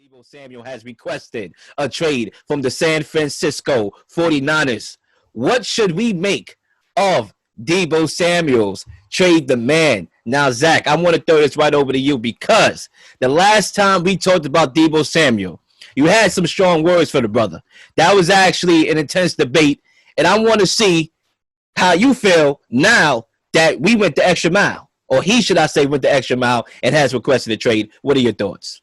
Deebo Samuel has requested a trade from the San Francisco 49ers. What should we make of Deebo Samuel's trade demand? Now, Zach, I want to throw this right over to you because the last time we talked about Deebo Samuel, you had some strong words for the brother. That was actually an intense debate, and I want to see how you feel now that we went the extra mile, or he, should I say, went the extra mile and has requested a trade. What are your thoughts?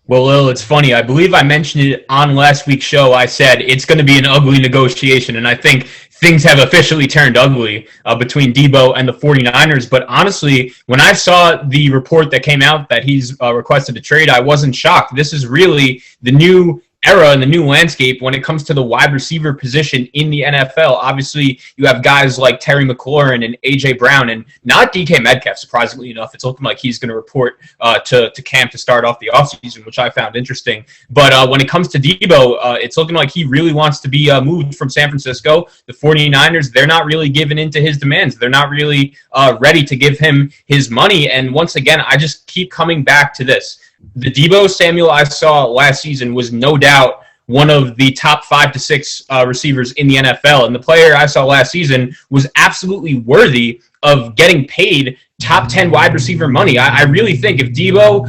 Well, Lil, it's funny. I believe I mentioned it on last week's show. I said it's going to be an ugly negotiation, and I think things have officially turned ugly between Deebo and the 49ers. But honestly, when I saw the report that came out that he's requested a trade, I wasn't shocked. This is really the new era and the new landscape when it comes to the wide receiver position in the NFL. Obviously, you have guys like Terry McLaurin and A.J. Brown, and not DK Metcalf, surprisingly enough. It's looking like he's going to report to camp to start off the offseason, which I found interesting. But when it comes to Deebo, it's looking like he really wants to be moved from San Francisco. The 49ers, they're not really giving in to his demands. They're not really ready to give him his money. And once again, I just keep coming back to this. The Deebo Samuel I saw last season was no doubt one of the top 5 to 6 receivers in the NFL. And the player I saw last season was absolutely worthy of getting paid top 10 wide receiver money. I really think if Deebo,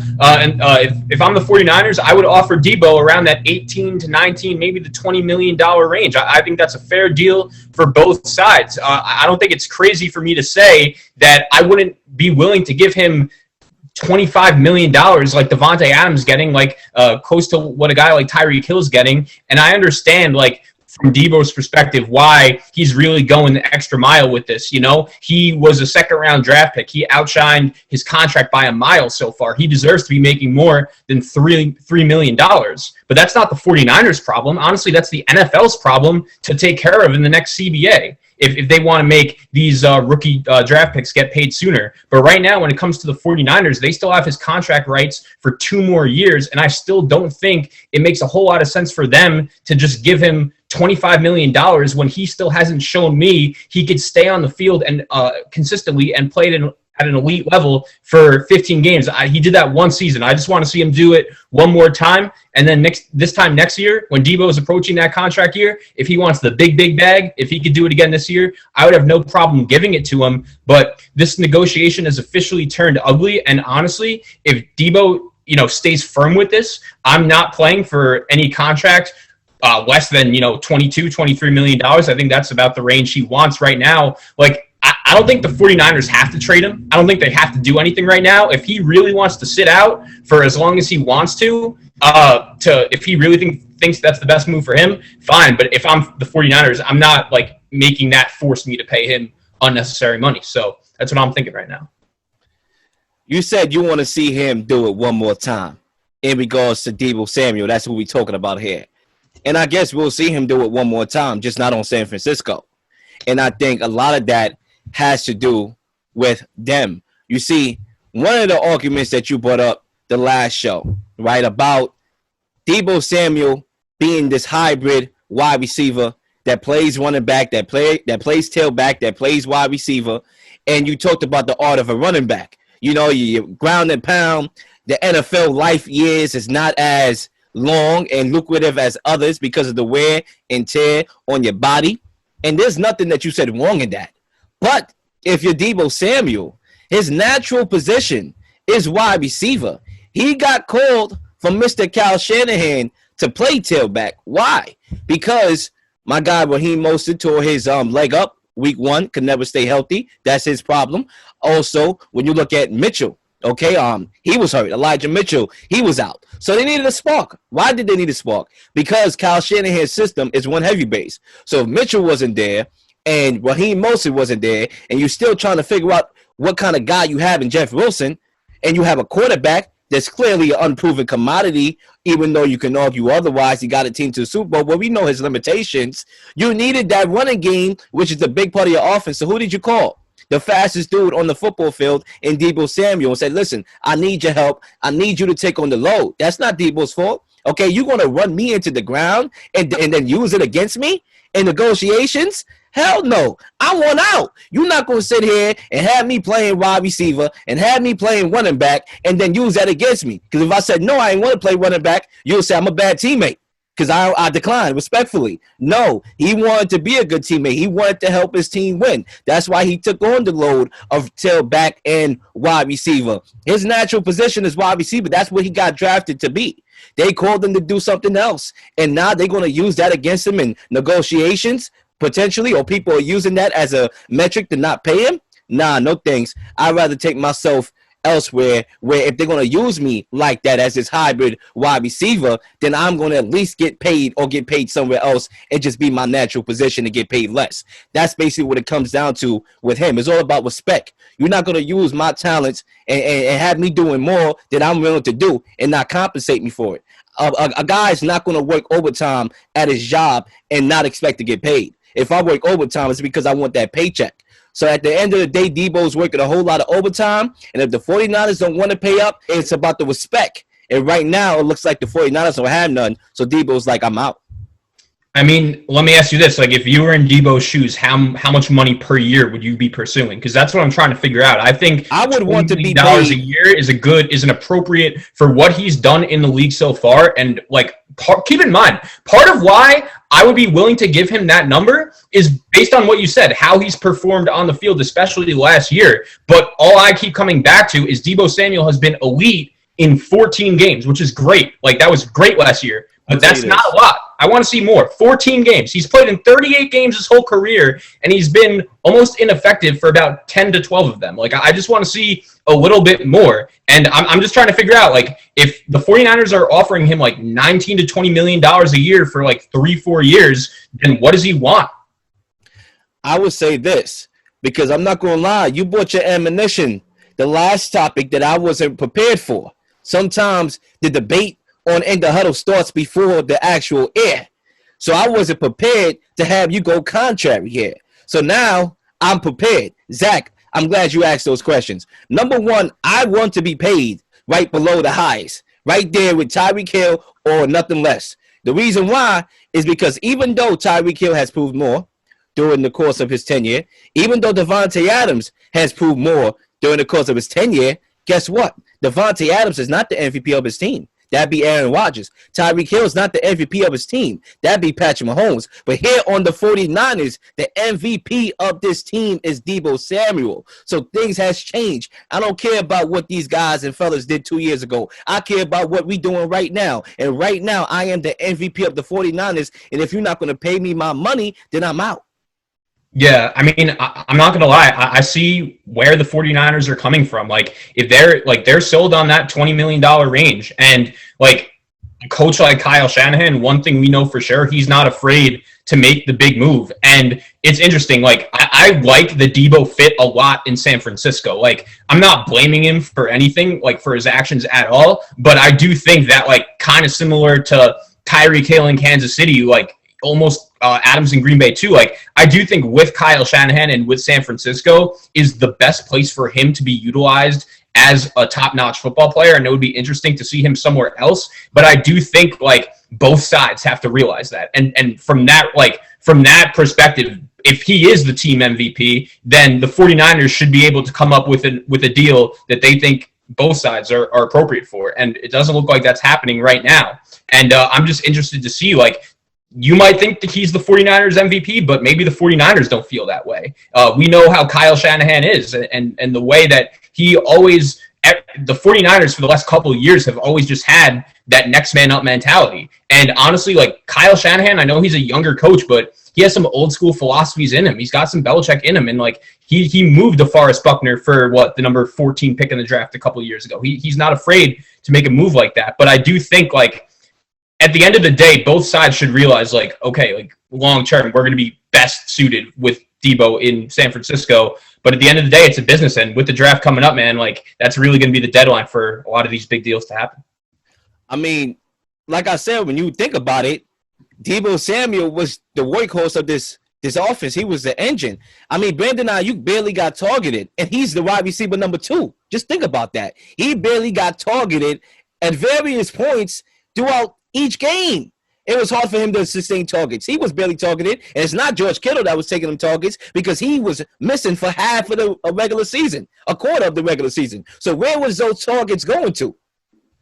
if I'm the 49ers, I would offer Deebo around that 18 to 19, maybe the $20 million range. I think that's a fair deal for both sides. I don't think it's crazy for me to say that I wouldn't be willing to give him $25 million like Devontae Adams getting, like close to what a guy like Tyreek Hill's getting. And I understand, like, from Deebo's perspective, why he's really going the extra mile with this. You know, he was a second-round draft pick. He outshined his contract by a mile so far. He deserves to be making more than $3 million. But that's not the 49ers' problem. Honestly, that's the NFL's problem to take care of in the next CBA. If they want to make these rookie draft picks get paid sooner. But right now, when it comes to the 49ers, they still have his contract rights for 2 more years, and I still don't think it makes a whole lot of sense for them to just give him $25 million when he still hasn't shown me he could stay on the field and consistently and play at an elite level for 15 games. He did that one season. I just want to see him do it one more time. And then this time next year, when Deebo is approaching that contract year, if he wants the big bag, if he could do it again this year, I would have no problem giving it to him. But this negotiation has officially turned ugly. And honestly, if Deebo, stays firm with this, I'm not playing for any contract less than, $22, $23 million. I think that's about the range he wants right now. Like, I don't think the 49ers have to trade him. I don't think they have to do anything right now. If he really wants to sit out for as long as he wants to if he really thinks that's the best move for him, fine. But if I'm the 49ers, I'm not, like, making that force me to pay him unnecessary money. So that's what I'm thinking right now. You said you want to see him do it one more time in regards to Deebo Samuel. That's what we're talking about here. And I guess we'll see him do it one more time, just not on San Francisco. And I think a lot of that has to do with them. You see, one of the arguments that you brought up the last show, right, about Deebo Samuel being this hybrid wide receiver that plays running back, that plays tailback, that plays wide receiver, and you talked about the art of a running back. You ground and pound. The NFL life years is not as long and lucrative as others because of the wear and tear on your body. And there's nothing that you said wrong in that. But if you're Deebo Samuel, his natural position is wide receiver. He got called from Mr. Kyle Shanahan to play tailback. Why? Because my guy Raheem Mostert tore his leg up week 1, could never stay healthy. That's his problem. Also, when you look at Mitchell, he was hurt. Elijah Mitchell, he was out. So they needed a spark. Why did they need a spark? Because Kyle Shanahan's system is one heavy base. So if Mitchell wasn't there and Raheem Mostert wasn't there, and you're still trying to figure out what kind of guy you have in Jeff Wilson, and you have a quarterback that's clearly an unproven commodity, even though you can argue otherwise, he got a team to the Super Bowl, but we know his limitations. You needed that running game, which is the big part of your offense. So who did you call? The fastest dude on the football field in Deebo Samuel, and said, listen, I need your help. I need you to take on the load. That's not Deebo's fault. Okay, you're going to run me into the ground and then use it against me in negotiations? Hell no. I want out. You're not going to sit here and have me playing wide receiver and have me playing running back and then use that against me. Because if I said, no, I ain't want to play running back, you'll say I'm a bad teammate. Because I declined respectfully. No, he wanted to be a good teammate. He wanted to help his team win. That's why he took on the load of tailback and wide receiver. His natural position is wide receiver. That's what he got drafted to be. They called him to do something else. And now they're going to use that against him in negotiations, potentially, or people are using that as a metric to not pay him. Nah, no thanks. I'd rather take myself elsewhere, where if they're going to use me like that as this hybrid wide receiver, then I'm going to at least get paid or get paid somewhere else and just be my natural position to get paid less. That's basically what it comes down to with him. It's all about respect. You're not going to use my talents and have me doing more than I'm willing to do and not compensate me for it. A guy's not going to work overtime at his job and not expect to get paid. If I work overtime, it's because I want that paycheck. So at the end of the day, Deebo's working a whole lot of overtime. And if the 49ers don't want to pay up, it's about the respect. And right now, it looks like the 49ers don't have none. So Deebo's like, I'm out. I mean, let me ask you this. Like, if you were in Deebo's shoes, how much money per year would you be pursuing? Because that's what I'm trying to figure out. I think I would want to be $20 a year is an appropriate for what he's done in the league so far. And, like, keep in mind, part of why I would be willing to give him that number is based on what you said, how he's performed on the field, especially last year. But all I keep coming back to is Deebo Samuel has been elite in 14 games, which is great. Like, that was great last year. But that's not a lot. I want to see more. 14 games. He's played in 38 games his whole career, and he's been almost ineffective for about 10 to 12 of them. Like, I just want to see a little bit more. And I'm just trying to figure out, like, if the 49ers are offering him, like, $19 to $20 million a year for, like, 3-4 years, then what does he want? I would say this, because I'm not going to lie. You brought your ammunition, the last topic that I wasn't prepared for. Sometimes the debate on In the Huddle starts before the actual air. So I wasn't prepared to have you go contrary here. So now I'm prepared. Zach, I'm glad you asked those questions. Number one, I want to be paid right below the highs, right there with Tyreek Hill or nothing less. The reason why is because even though Tyreek Hill has proved more during the course of his tenure, even though Davante Adams has proved more during the course of his tenure, guess what? Davante Adams is not the MVP of his team. That'd be Aaron Rodgers. Tyreek Hill is not the MVP of his team. That'd be Patrick Mahomes. But here on the 49ers, the MVP of this team is Deebo Samuel. So things has changed. I don't care about what these guys and fellas did 2 years ago. I care about what we doing right now. And right now, I am the MVP of the 49ers. And if you're not going to pay me my money, then I'm out. Yeah, I mean, I'm not going to lie. I see where the 49ers are coming from. Like, if they're sold on that $20 million range, and like a coach like Kyle Shanahan, one thing we know for sure, he's not afraid to make the big move. And it's interesting. Like, I like the Deebo fit a lot in San Francisco. Like, I'm not blaming him for anything, like for his actions at all. But I do think that, like, kind of similar to Tyreek Hill in Kansas City, like, almost Adams in Green Bay too. Like, I do think with Kyle Shanahan and with San Francisco is the best place for him to be utilized as a top-notch football player, and it would be interesting to see him somewhere else. But I do think, like, both sides have to realize that. And from that perspective, if he is the team MVP, then the 49ers should be able to come up with a deal that they think both sides are appropriate for. And it doesn't look like that's happening right now. And I'm just interested to see, like, you might think that he's the 49ers MVP, but maybe the 49ers don't feel that way. We know how Kyle Shanahan is, and the way that he always – the 49ers for the last couple of years have always just had that next man up mentality. And honestly, like, Kyle Shanahan, I know he's a younger coach, but he has some old school philosophies in him. He's got some Belichick in him. And, like, he moved DeForest Buckner for, the number 14 pick in the draft a couple of years ago. He's not afraid to make a move like that. But I do think, like, at the end of the day, both sides should realize, like, okay, like, long term, we're going to be best suited with Deebo in San Francisco. But at the end of the day, it's a business. And with the draft coming up, man, like, that's really going to be the deadline for a lot of these big deals to happen. I mean, like I said, when you think about it, Deebo Samuel was the workhorse of this offense. He was the engine. I mean, Brandon Ayuk barely got targeted, and he's the wide receiver number 2. Just think about that. He barely got targeted at various points throughout each game. It was hard for him to sustain targets. He was barely targeted, and it's not George Kittle that was taking him targets because he was missing for half of the regular season, a quarter of the regular season. So where was those targets going to?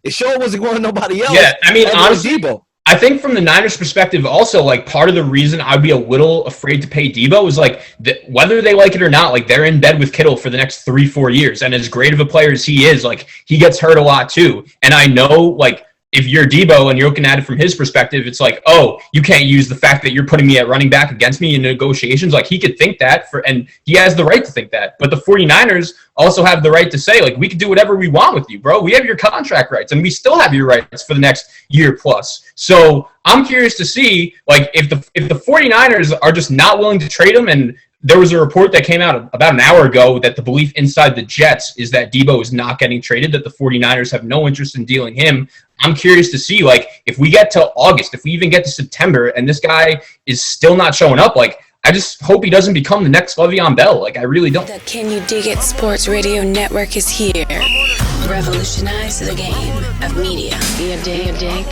It sure wasn't going to nobody else. Yeah, I mean, honestly, Deebo. I think from the Niners' perspective, also, like, part of the reason I'd be a little afraid to pay Deebo is, like, whether they like it or not, like, they're in bed with Kittle for the next 3-4 years. And as great of a player as he is, like, he gets hurt a lot too. And I know, like, if you're Deebo and you're looking at it from his perspective, it's like, oh, you can't use the fact that you're putting me at running back against me in negotiations. Like, he could think that, and he has the right to think that. But the 49ers also have the right to say, like, we can do whatever we want with you, bro. We have your contract rights, and we still have your rights for the next year plus. So I'm curious to see, like, if the 49ers are just not willing to trade him, and there was a report that came out about an hour ago that the belief inside the Jets is that Deebo is not getting traded, that the 49ers have no interest in dealing him. I'm curious to see, like, if we get to August, if we even get to September, and this guy is still not showing up, like, I just hope he doesn't become the next Le'Veon Bell. Like, I really don't. The Can You Dig It Sports Radio Network is here. Revolutionize the game of media. Be a dig.